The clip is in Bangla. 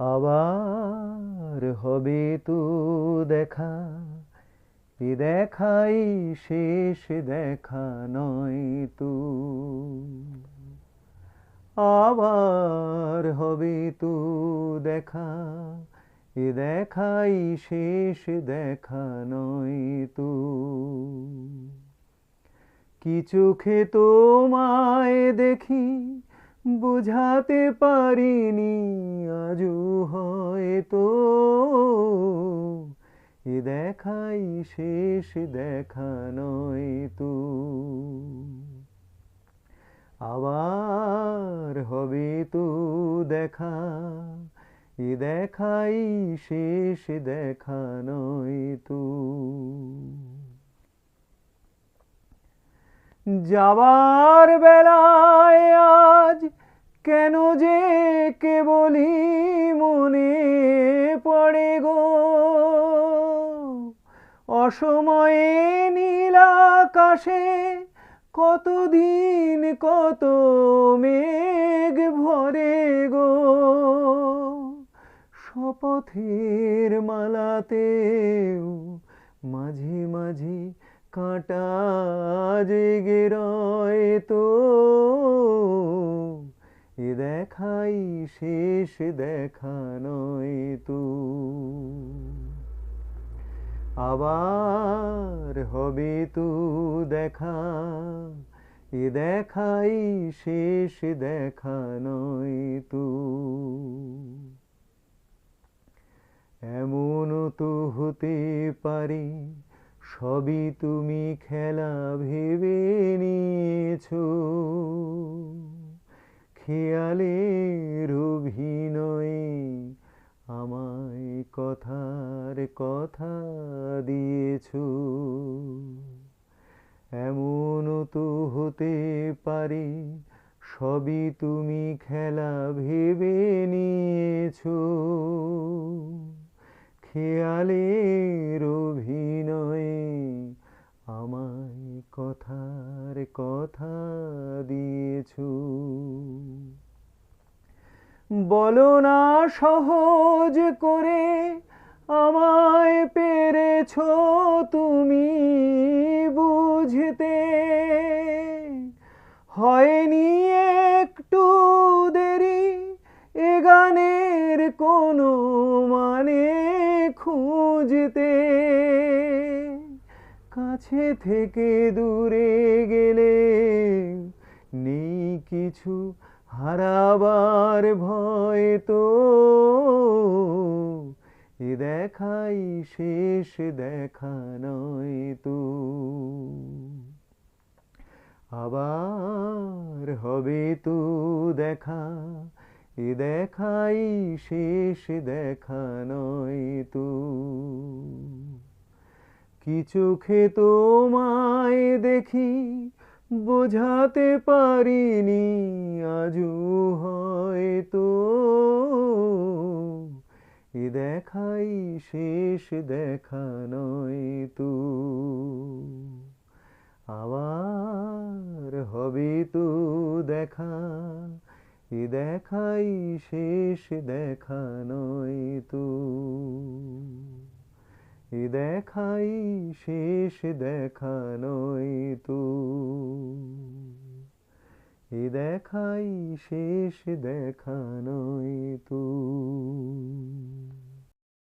আবার হবে তো দেখা, এ দেখাই শেষ দেখা নয় তো। আবার হবে তো দেখা, এ দেখাই শেষ দেখা নয় তো। কি চোখে তোমায় দেখি বুঝাতে পারিনি আজও হয়তো, এ দেখাই শেষ দেখা নয় তো। আবার হবে তো দেখা, এ দেখাই শেষ দেখা নয় তো। যাবার বেলায় আজ কেন যে কেবলই মনে পড়ে গো, অসময়ে নীল আকাশে কতদিন কত মেঘ ভরে গো। শপথের মালাতেও মাঝে মাঝে কাঁটা জেগে রয় তো, এ দেখাই শেষ দেখা নয় তো। আবার হবে তো দেখা, এ দেখাই শেষ দেখা নয় তো। এমনও তো হতে পারে সবই তুমি খেলা ভেবে নিয়েছো, খেয়ালের অভিনয়ে আমায় কথার কথা দিয়েছো। এমনও তো হতে পারে সবই তুমি খেলা ভেবে নিয়েছো, খেয়ালের অভিনয়ে আমায় কথার কথা দিয়েছো। বলো না সহজ করে আমায় পেরেছো তুমি বুঝতে, হয়নি একটু দেরি এ গানের কোনো মানে খুঁজতে। কাছে থেকে দূরে গেলে নেই কিছু হারাবার ভয় তো, এ দেখাই শেষ দেখা নয় তো। আবার হবে তো দেখা, এ দেখাই শেষ দেখা নয় তো। কি চোখে তোমায় দেখি বোঝাতে পারিনি আজও হয়তো, এ দেখাই শেষ দেখা নয় তো। আবার হবে তো দেখা, এ দেখাই শেষ দেখা নয় তো। এ দেখাই শেষ দেখা নয় তো। এ দেখাই শেষ দেখা নয় তো।